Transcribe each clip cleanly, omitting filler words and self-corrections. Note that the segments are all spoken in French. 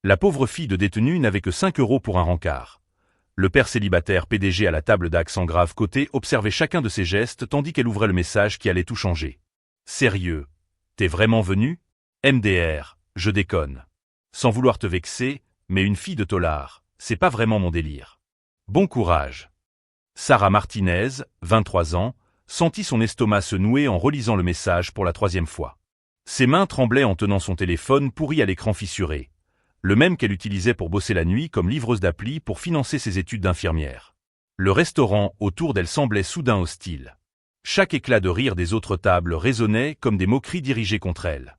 La pauvre fille de détenu n'avait que 5 € pour un rencard. Le père célibataire PDG à la table d'accent grave côté observait chacun de ses gestes tandis qu'elle ouvrait le message qui allait tout changer. Sérieux? T'es vraiment venu? MDR, je déconne. Sans vouloir te vexer, mais une fille de tôlard, c'est pas vraiment mon délire. Bon courage. Sarah Martinez, 23 ans, sentit son estomac se nouer en relisant le message pour la 3e fois. Ses mains tremblaient en tenant son téléphone pourri à l'écran fissuré, le même qu'elle utilisait pour bosser la nuit comme livreuse d'appli pour financer ses études d'infirmière. Le restaurant autour d'elle semblait soudain hostile. Chaque éclat de rire des autres tables résonnait comme des moqueries dirigées contre elle.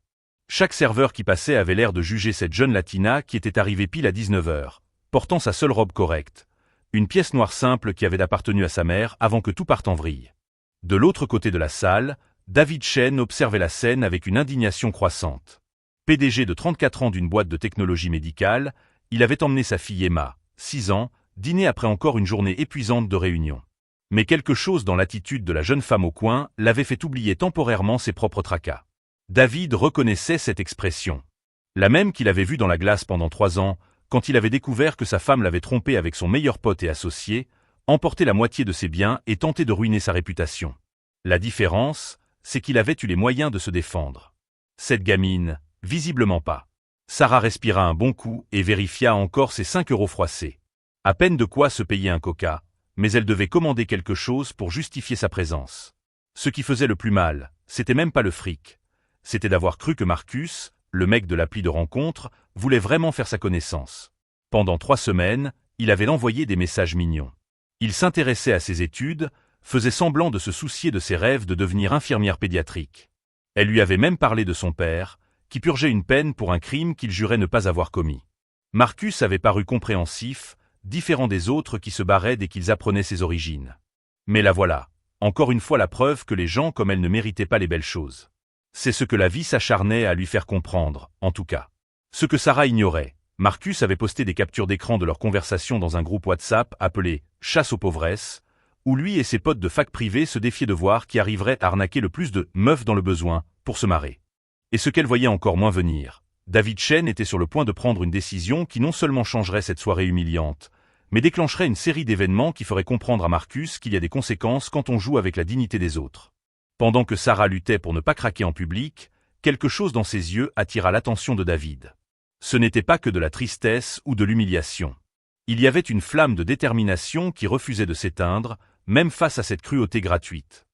Chaque serveur qui passait avait l'air de juger cette jeune latina qui était arrivée pile à 19 h, portant sa seule robe correcte, une pièce noire simple qui avait appartenu à sa mère avant que tout parte en vrille. De l'autre côté de la salle, David Chen observait la scène avec une indignation croissante. PDG de 34 ans d'une boîte de technologie médicale, il avait emmené sa fille Emma, 6 ans, dîner après encore une journée épuisante de réunion. Mais quelque chose dans l'attitude de la jeune femme au coin l'avait fait oublier temporairement ses propres tracas. David reconnaissait cette expression. La même qu'il avait vue dans la glace pendant 3 ans, quand il avait découvert que sa femme l'avait trompé avec son meilleur pote et associé, emporté la moitié de ses biens et tenté de ruiner sa réputation. La différence, c'est qu'il avait eu les moyens de se défendre. Cette gamine, visiblement pas. Sarah respira un bon coup et vérifia encore ses 5 € froissés. À peine de quoi se payer un coca, mais elle devait commander quelque chose pour justifier sa présence. Ce qui faisait le plus mal, c'était même pas le fric. C'était d'avoir cru que Marcus, le mec de l'appli de rencontre, voulait vraiment faire sa connaissance. Pendant 3 semaines, il avait envoyé des messages mignons. Il s'intéressait à ses études, faisait semblant de se soucier de ses rêves de devenir infirmière pédiatrique. Elle lui avait même parlé de son père, qui purgeait une peine pour un crime qu'il jurait ne pas avoir commis. Marcus avait paru compréhensif, différent des autres qui se barraient dès qu'ils apprenaient ses origines. Mais la voilà, encore une fois la preuve que les gens comme elle ne méritaient pas les belles choses. C'est ce que la vie s'acharnait à lui faire comprendre, en tout cas. Ce que Sarah ignorait, Marcus avait posté des captures d'écran de leur conversation dans un groupe WhatsApp appelé « Chasse aux pauvresses », où lui et ses potes de fac privée se défiaient de voir qui arriverait à arnaquer le plus de « meufs dans le besoin » pour se marrer. Et ce qu'elle voyait encore moins venir, David Chen était sur le point de prendre une décision qui non seulement changerait cette soirée humiliante, mais déclencherait une série d'événements qui feraient comprendre à Marcus qu'il y a des conséquences quand on joue avec la dignité des autres. Pendant que Sarah luttait pour ne pas craquer en public, quelque chose dans ses yeux attira l'attention de David. Ce n'était pas que de la tristesse ou de l'humiliation. Il y avait une flamme de détermination qui refusait de s'éteindre, même face à cette cruauté gratuite.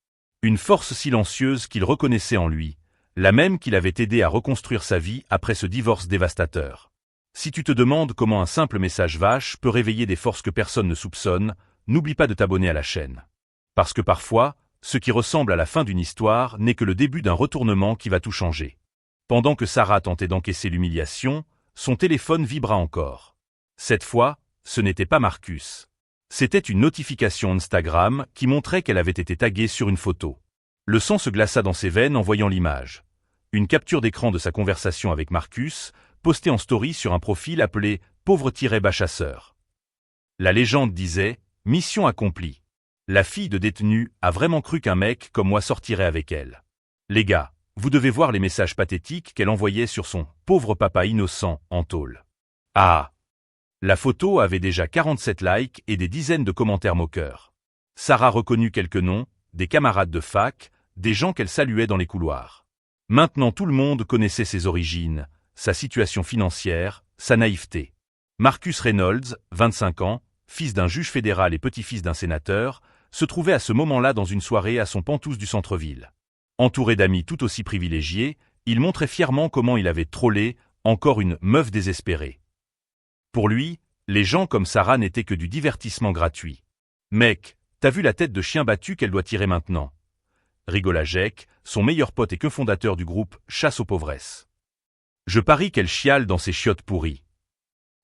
Une force silencieuse qu'il reconnaissait en lui, la même qui l'avait aidé à reconstruire sa vie après ce divorce dévastateur. Si tu te demandes comment un simple message vache peut réveiller des forces que personne ne soupçonne, n'oublie pas de t'abonner à la chaîne. Parce que parfois, ce qui ressemble à la fin d'une histoire n'est que le début d'un retournement qui va tout changer. Pendant que Sarah tentait d'encaisser l'humiliation, son téléphone vibra encore. Cette fois, ce n'était pas Marcus. C'était une notification Instagram qui montrait qu'elle avait été taguée sur une photo. Le sang se glaça dans ses veines en voyant l'image. Une capture d'écran de sa conversation avec Marcus, postée en story sur un profil appelé « pauvre-bas chasseur ». La légende disait « mission accomplie ». La fille de détenu a vraiment cru qu'un mec comme moi sortirait avec elle. Les gars, vous devez voir les messages pathétiques qu'elle envoyait sur son « pauvre papa innocent » en tôle. Ah! La photo avait déjà 47 likes et des dizaines de commentaires moqueurs. Sarah reconnut quelques noms, des camarades de fac, des gens qu'elle saluait dans les couloirs. Maintenant tout le monde connaissait ses origines, sa situation financière, sa naïveté. Marcus Reynolds, 25 ans, fils d'un juge fédéral et petit-fils d'un sénateur, se trouvait à ce moment-là dans une soirée à son Penthouse du centre-ville. Entouré d'amis tout aussi privilégiés, il montrait fièrement comment il avait trollé encore une meuf désespérée. Pour lui, les gens comme Sarah n'étaient que du divertissement gratuit. « Mec, t'as vu la tête de chien battu qu'elle doit tirer maintenant ?» rigola Jack, son meilleur pote et cofondateur du groupe Chasse aux pauvresses. « Je parie qu'elle chiale dans ses chiottes pourries. »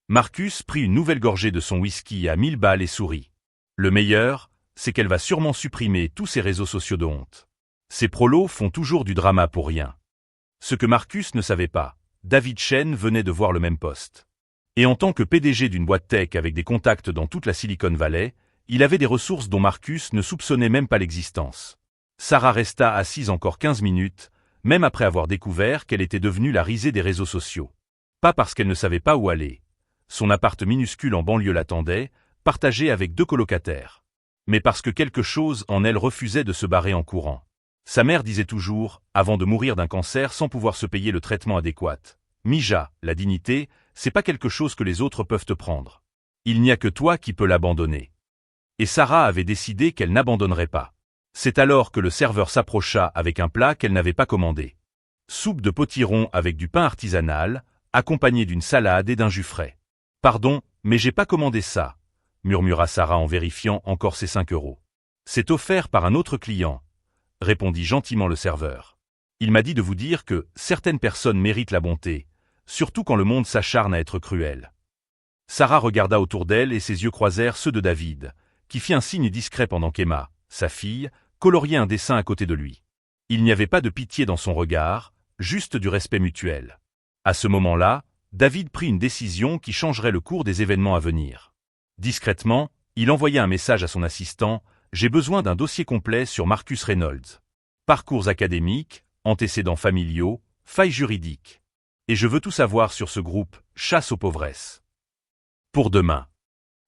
Marcus prit une nouvelle gorgée de son whisky à 1000 balles et sourit. Le meilleur, c'est qu'elle va sûrement supprimer tous ses réseaux sociaux de honte. Ces prolos font toujours du drama pour rien. Ce que Marcus ne savait pas, David Chen venait de voir le même poste. Et en tant que PDG d'une boîte tech avec des contacts dans toute la Silicon Valley, il avait des ressources dont Marcus ne soupçonnait même pas l'existence. Sarah resta assise encore 15 minutes, même après avoir découvert qu'elle était devenue la risée des réseaux sociaux. Pas parce qu'elle ne savait pas où aller. Son appart minuscule en banlieue l'attendait, partagé avec 2 colocataires. Mais parce que quelque chose en elle refusait de se barrer en courant. Sa mère disait toujours, avant de mourir d'un cancer sans pouvoir se payer le traitement adéquat, « Mija, la dignité, c'est pas quelque chose que les autres peuvent te prendre. Il n'y a que toi qui peux l'abandonner. » Et Sarah avait décidé qu'elle n'abandonnerait pas. C'est alors que le serveur s'approcha avec un plat qu'elle n'avait pas commandé. Soupe de potiron avec du pain artisanal, accompagné d'une salade et d'un jus frais. « Pardon, mais j'ai pas commandé ça, » murmura Sarah en vérifiant encore ses 5 €. « C'est offert par un autre client, » répondit gentiment le serveur. « Il m'a dit de vous dire que certaines personnes méritent la bonté, surtout quand le monde s'acharne à être cruel. » Sarah regarda autour d'elle et ses yeux croisèrent ceux de David, qui fit un signe discret pendant qu'Emma, sa fille, coloriait un dessin à côté de lui. Il n'y avait pas de pitié dans son regard, juste du respect mutuel. À ce moment-là, David prit une décision qui changerait le cours des événements à venir. Discrètement, il envoya un message à son assistant, « J'ai besoin d'un dossier complet sur Marcus Reynolds. Parcours académique, antécédents familiaux, failles juridiques. Et je veux tout savoir sur ce groupe, chasse aux pauvresses. » Pour demain.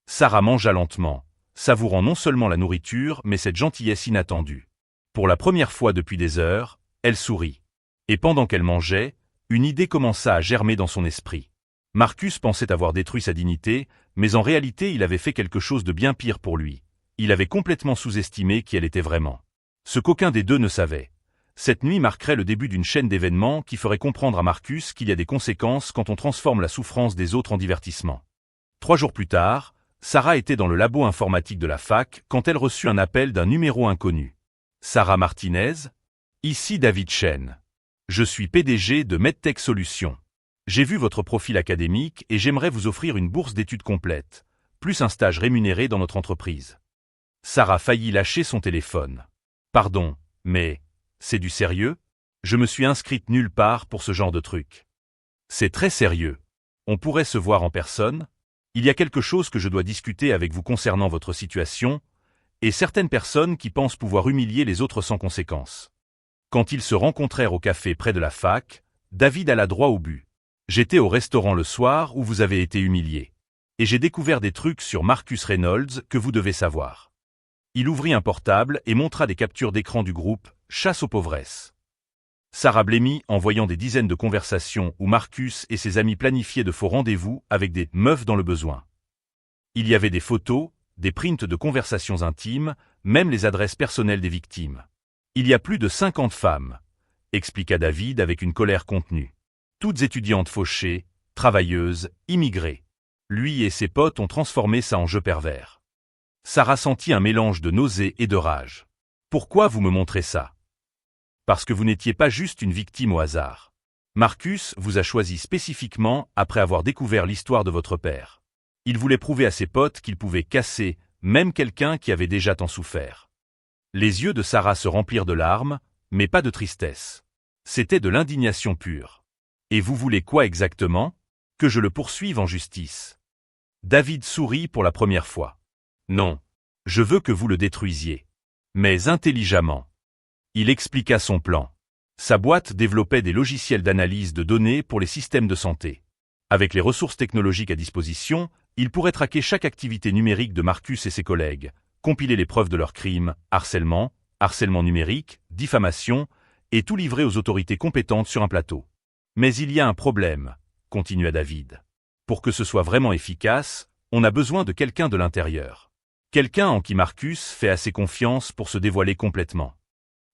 Sarah mangea lentement, savourant non seulement la nourriture mais cette gentillesse inattendue. Pour la première fois depuis des heures, elle sourit. Et pendant qu'elle mangeait, une idée commença à germer dans son esprit. Marcus pensait avoir détruit sa dignité, mais en réalité il avait fait quelque chose de bien pire pour lui. Il avait complètement sous-estimé qui elle était vraiment. Ce qu'aucun des deux ne savait. Cette nuit marquerait le début d'une chaîne d'événements qui ferait comprendre à Marcus qu'il y a des conséquences quand on transforme la souffrance des autres en divertissement. 3 jours plus tard, Sarah était dans le labo informatique de la fac quand elle reçut un appel d'un numéro inconnu. « Sarah Martinez ? Ici David Chen. Je suis PDG de MedTech Solutions. J'ai vu votre profil académique et j'aimerais vous offrir une bourse d'études complète, plus un stage rémunéré dans notre entreprise. » Sarah faillit lâcher son téléphone. « Pardon, mais c'est du sérieux ? Je me suis inscrite nulle part pour ce genre de truc. » « C'est très sérieux. On pourrait se voir en personne ? Il y a quelque chose que je dois discuter avec vous concernant votre situation, et certaines personnes qui pensent pouvoir humilier les autres sans conséquence. » Quand ils se rencontrèrent au café près de la fac, David alla droit au but. « J'étais au restaurant le soir où vous avez été humilié. Et j'ai découvert des trucs sur Marcus Reynolds que vous devez savoir. » Il ouvrit un portable et montra des captures d'écran du groupe « Chasse aux pauvresses ». Sarah blêmit en voyant des dizaines de conversations où Marcus et ses amis planifiaient de faux rendez-vous avec des « meufs dans le besoin ». Il y avait des photos, des prints de conversations intimes, même les adresses personnelles des victimes. « Il y a plus de 50 femmes », expliqua David avec une colère contenue. Toutes étudiantes fauchées, travailleuses, immigrées. Lui et ses potes ont transformé ça en jeu pervers. Sarah sentit un mélange de nausée et de rage. « Pourquoi vous me montrez ça ? Parce que vous n'étiez pas juste une victime au hasard. Marcus vous a choisi spécifiquement après avoir découvert l'histoire de votre père. Il voulait prouver à ses potes qu'il pouvait casser même quelqu'un qui avait déjà tant souffert. » Les yeux de Sarah se remplirent de larmes, mais pas de tristesse. C'était de l'indignation pure. « Et vous voulez quoi exactement ? Que je le poursuive en justice ?» David sourit pour la première fois. « Non. Je veux que vous le détruisiez. Mais intelligemment. » Il expliqua son plan. Sa boîte développait des logiciels d'analyse de données pour les systèmes de santé. Avec les ressources technologiques à disposition, il pourrait traquer chaque activité numérique de Marcus et ses collègues, compiler les preuves de leurs crimes, harcèlement numérique, diffamation, et tout livrer aux autorités compétentes sur un plateau. « Mais il y a un problème, » continua David. « Pour que ce soit vraiment efficace, on a besoin de quelqu'un de l'intérieur. Quelqu'un en qui Marcus fait assez confiance pour se dévoiler complètement. »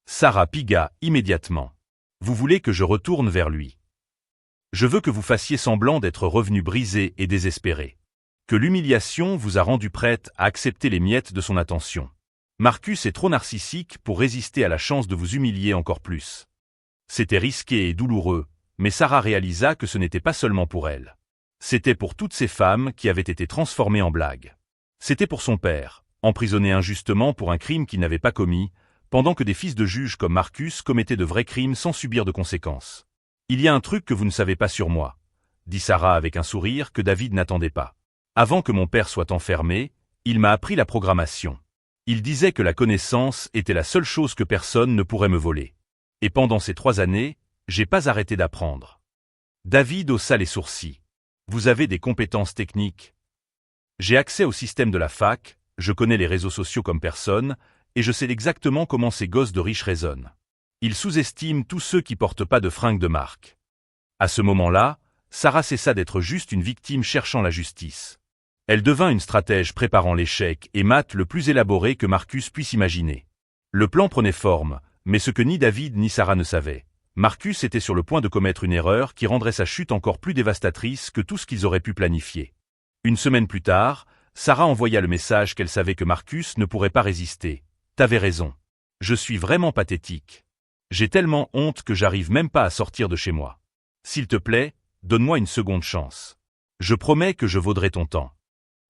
Sarah pigua immédiatement. « Vous voulez que je retourne vers lui. Je veux que vous fassiez semblant d'être revenu brisé et désespéré. Que l'humiliation vous a rendu prête à accepter les miettes de son attention. Marcus est trop narcissique pour résister à la chance de vous humilier encore plus. » C'était risqué et douloureux, mais Sarah réalisa que ce n'était pas seulement pour elle. C'était pour toutes ces femmes qui avaient été transformées en blagues. C'était pour son père, emprisonné injustement pour un crime qu'il n'avait pas commis, pendant que des fils de juges comme Marcus commettaient de vrais crimes sans subir de conséquences. « Il y a un truc que vous ne savez pas sur moi, » dit Sarah avec un sourire que David n'attendait pas. « Avant que mon père soit enfermé, il m'a appris la programmation. Il disait que la connaissance était la seule chose que personne ne pourrait me voler. Et pendant ces 3 années, j'ai pas arrêté d'apprendre. David haussa les sourcils. Vous avez des compétences techniques? J'ai accès au système de la fac, je connais les réseaux sociaux comme personne, et je sais exactement comment ces gosses de riches raisonnent. Ils sous-estiment tous ceux qui portent pas de fringues de marque. À ce moment-là, Sarah cessa d'être juste une victime cherchant la justice. Elle devint une stratège préparant l'échec et maths le plus élaboré que Marcus puisse imaginer. Le plan prenait forme, mais ce que ni David ni Sarah ne savaient, Marcus était sur le point de commettre une erreur qui rendrait sa chute encore plus dévastatrice que tout ce qu'ils auraient pu planifier. Une semaine plus tard, Sarah envoya le message qu'elle savait que Marcus ne pourrait pas résister. « T'avais raison. Je suis vraiment pathétique. J'ai tellement honte que j'arrive même pas à sortir de chez moi. S'il te plaît, donne-moi une seconde chance. Je promets que je vaudrai ton temps. »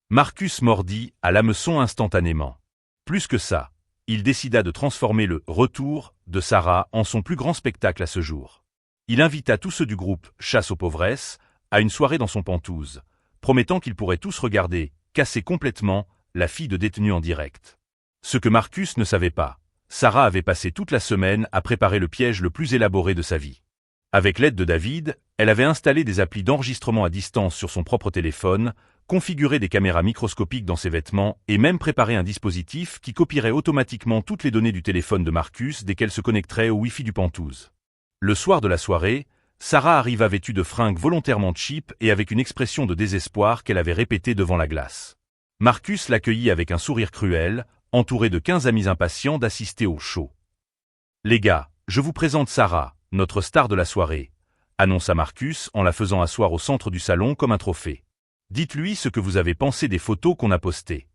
Marcus mordit à l'hameçon instantanément. Plus que ça, il décida de transformer le « retour » de Sarah en son plus grand spectacle à ce jour. Il invita tous ceux du groupe « Chasse aux pauvresses » à une soirée dans son Penthouse, promettant qu'ils pourraient tous regarder, casser complètement, la fille de détenu en direct. Ce que Marcus ne savait pas, Sarah avait passé toute la semaine à préparer le piège le plus élaboré de sa vie. Avec l'aide de David, elle avait installé des applis d'enregistrement à distance sur son propre téléphone, configuré des caméras microscopiques dans ses vêtements et même préparé un dispositif qui copierait automatiquement toutes les données du téléphone de Marcus dès qu'elle se connecterait au Wi-Fi du Penthouse. Le soir de la soirée, Sarah arriva vêtue de fringues volontairement cheap et avec une expression de désespoir qu'elle avait répétée devant la glace. Marcus l'accueillit avec un sourire cruel, entouré de 15 amis impatients d'assister au show. « Les gars, je vous présente Sarah, notre star de la soirée », annonça Marcus en la faisant asseoir au centre du salon comme un trophée. « Dites-lui ce que vous avez pensé des photos qu'on a postées. »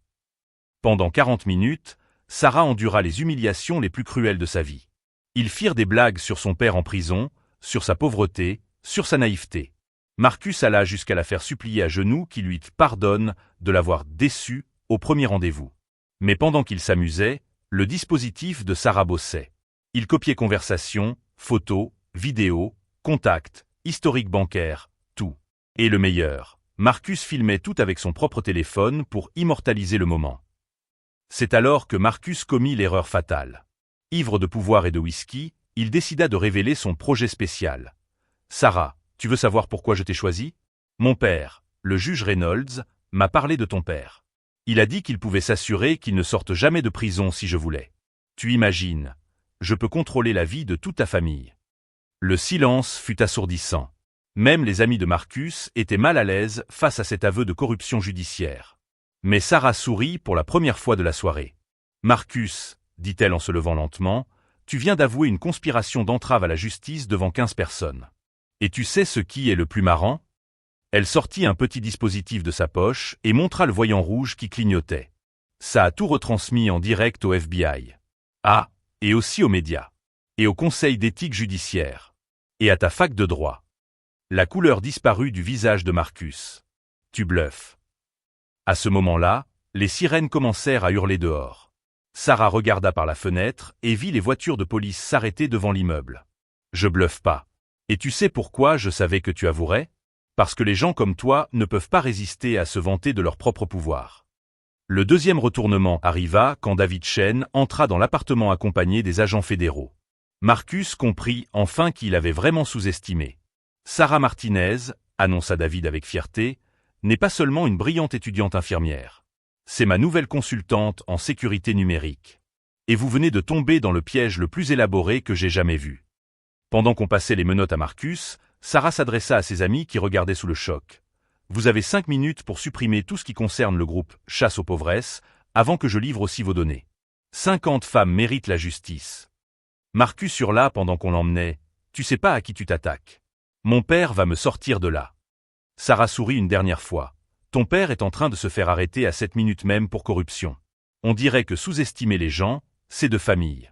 Pendant 40 minutes, Sarah endura les humiliations les plus cruelles de sa vie. Ils firent des blagues sur son père en prison, sur sa pauvreté, sur sa naïveté. Marcus alla jusqu'à la faire supplier à genoux qu'il lui pardonne de l'avoir déçue au premier rendez-vous. Mais pendant qu'il s'amusait, le dispositif de Sarah bossait. Il copiait conversations, photos, vidéos, contacts, historique bancaire, tout. Et le meilleur, Marcus filmait tout avec son propre téléphone pour immortaliser le moment. C'est alors que Marcus commit l'erreur fatale. Ivre de pouvoir et de whisky, il décida de révéler son projet spécial. « Sarah, tu veux savoir pourquoi je t'ai choisi? Mon père, le juge Reynolds, m'a parlé de ton père. Il a dit qu'il pouvait s'assurer qu'il ne sorte jamais de prison si je voulais. Tu imagines, je peux contrôler la vie de toute ta famille. » Le silence fut assourdissant. Même les amis de Marcus étaient mal à l'aise face à cet aveu de corruption judiciaire. Mais Sarah sourit pour la première fois de la soirée. « Marcus, dit-elle en se levant lentement, tu viens d'avouer une conspiration d'entrave à la justice devant 15 personnes. Et tu sais ce qui est le plus marrant? » Elle sortit un petit dispositif de sa poche et montra le voyant rouge qui clignotait. Ça a tout retransmis en direct au FBI. Ah, et aussi aux médias. Et au conseil d'éthique judiciaire. Et à ta fac de droit. La couleur disparut du visage de Marcus. Tu bluffes. À ce moment-là, les sirènes commencèrent à hurler dehors. Sarah regarda par la fenêtre et vit les voitures de police s'arrêter devant l'immeuble. Je bluffe pas. Et tu sais pourquoi je savais que tu avouerais? Parce que les gens comme toi ne peuvent pas résister à se vanter de leur propre pouvoir. Le deuxième retournement arriva quand David Chen entra dans l'appartement accompagné des agents fédéraux. Marcus comprit enfin qu'il avait vraiment sous-estimé. Sarah Martinez, annonça David avec fierté, n'est pas seulement une brillante étudiante infirmière. C'est ma nouvelle consultante en sécurité numérique. Et vous venez de tomber dans le piège le plus élaboré que j'ai jamais vu. Pendant qu'on passait les menottes à Marcus, Sarah s'adressa à ses amis qui regardaient sous le choc. Vous avez 5 minutes pour supprimer tout ce qui concerne le groupe « Chasse aux pauvresses » avant que je livre aussi vos données. 50 femmes méritent la justice. Marcus hurla pendant qu'on l'emmenait. Tu sais pas à qui tu t'attaques. Mon père va me sortir de là. Sarah sourit une dernière fois. Ton père est en train de se faire arrêter à cette minute même pour corruption. On dirait que sous-estimer les gens, c'est de famille.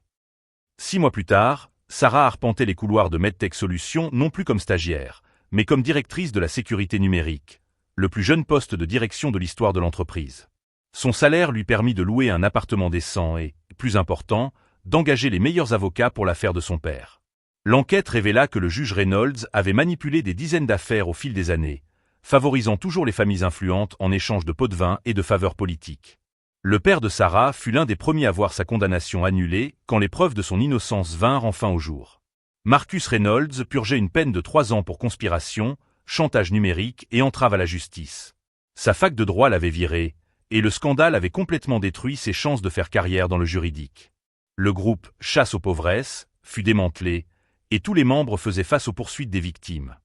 6 mois plus tard, Sarah arpentait les couloirs de MedTech Solutions non plus comme stagiaire, mais comme directrice de la sécurité numérique, le plus jeune poste de direction de l'histoire de l'entreprise. Son salaire lui permit de louer un appartement décent et, plus important, d'engager les meilleurs avocats pour l'affaire de son père. L'enquête révéla que le juge Reynolds avait manipulé des dizaines d'affaires au fil des années, favorisant toujours les familles influentes en échange de pots de vin et de faveurs politiques. Le père de Sarah fut l'un des premiers à voir sa condamnation annulée quand les preuves de son innocence vinrent enfin au jour. Marcus Reynolds purgeait une peine de 3 ans pour conspiration, chantage numérique et entrave à la justice. Sa fac de droit l'avait viré, et le scandale avait complètement détruit ses chances de faire carrière dans le juridique. Le groupe « Chasse aux pauvresses » fut démantelé, et tous les membres faisaient face aux poursuites des victimes.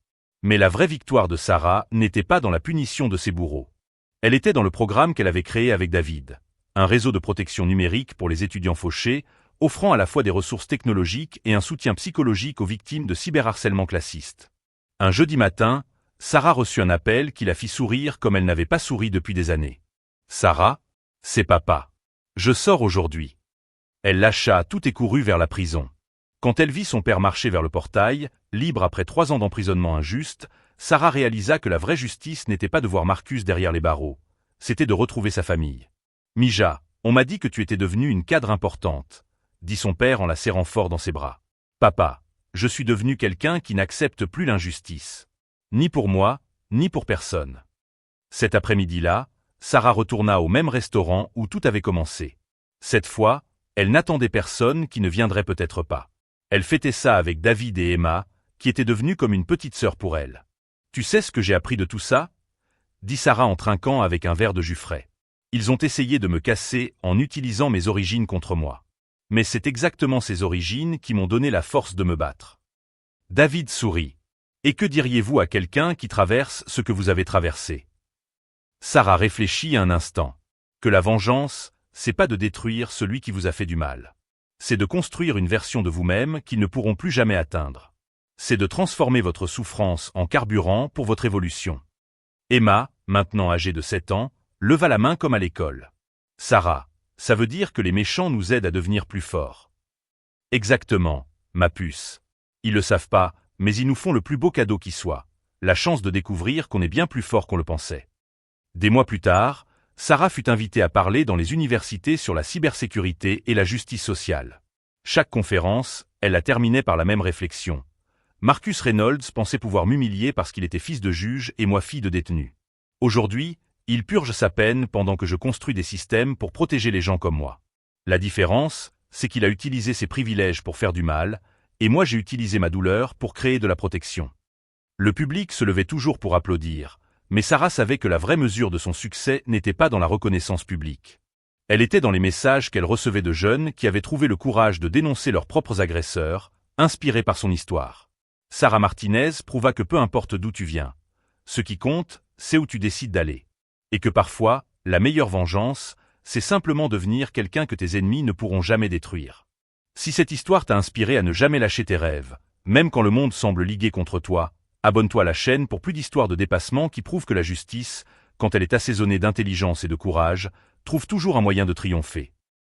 Mais la vraie victoire de Sarah n'était pas dans la punition de ses bourreaux. Elle était dans le programme qu'elle avait créé avec David, un réseau de protection numérique pour les étudiants fauchés, offrant à la fois des ressources technologiques et un soutien psychologique aux victimes de cyberharcèlement classiste. Un jeudi matin, Sarah reçut un appel qui la fit sourire comme elle n'avait pas souri depuis des années. « Sarah, c'est papa. Je sors aujourd'hui. » Elle lâcha tout et courut vers la prison. Quand elle vit son père marcher vers le portail, libre après 3 ans d'emprisonnement injuste, Sarah réalisa que la vraie justice n'était pas de voir Marcus derrière les barreaux, c'était de retrouver sa famille. « Mija, on m'a dit que tu étais devenue une cadre importante, » dit son père en la serrant fort dans ses bras. « Papa, je suis devenu quelqu'un qui n'accepte plus l'injustice. Ni pour moi, ni pour personne. » Cet après-midi-là, Sarah retourna au même restaurant où tout avait commencé. Cette fois, elle n'attendait personne qui ne viendrait peut-être pas. Elle fêtait ça avec David et Emma, qui étaient devenus comme une petite sœur pour elle. « Tu sais ce que j'ai appris de tout ça ?» dit Sarah en trinquant avec un verre de jus frais. « Ils ont essayé de me casser en utilisant mes origines contre moi. Mais c'est exactement ces origines qui m'ont donné la force de me battre. » David sourit. « Et que diriez-vous à quelqu'un qui traverse ce que vous avez traversé ?» Sarah réfléchit un instant. Que la vengeance, c'est pas de détruire celui qui vous a fait du mal. C'est de construire une version de vous-même qu'ils ne pourront plus jamais atteindre. C'est de transformer votre souffrance en carburant pour votre évolution. Emma, maintenant âgée de 7 ans, leva la main comme à l'école. Sarah, ça veut dire que les méchants nous aident à devenir plus forts. Exactement, ma puce. Ils le savent pas, mais ils nous font le plus beau cadeau qui soit, la chance de découvrir qu'on est bien plus fort qu'on le pensait. Des mois plus tard, Sarah fut invitée à parler dans les universités sur la cybersécurité et la justice sociale. Chaque conférence, elle la terminait par la même réflexion. Marcus Reynolds pensait pouvoir m'humilier parce qu'il était fils de juge et moi fille de détenu. Aujourd'hui, il purge sa peine pendant que je construis des systèmes pour protéger les gens comme moi. La différence, c'est qu'il a utilisé ses privilèges pour faire du mal, et moi j'ai utilisé ma douleur pour créer de la protection. Le public se levait toujours pour applaudir. Mais Sarah savait que la vraie mesure de son succès n'était pas dans la reconnaissance publique. Elle était dans les messages qu'elle recevait de jeunes qui avaient trouvé le courage de dénoncer leurs propres agresseurs, inspirés par son histoire. Sarah Martinez prouva que peu importe d'où tu viens, ce qui compte, c'est où tu décides d'aller. Et que parfois, la meilleure vengeance, c'est simplement devenir quelqu'un que tes ennemis ne pourront jamais détruire. Si cette histoire t'a inspiré à ne jamais lâcher tes rêves, même quand le monde semble ligué contre toi, abonne-toi à la chaîne pour plus d'histoires de dépassement qui prouvent que la justice, quand elle est assaisonnée d'intelligence et de courage, trouve toujours un moyen de triompher.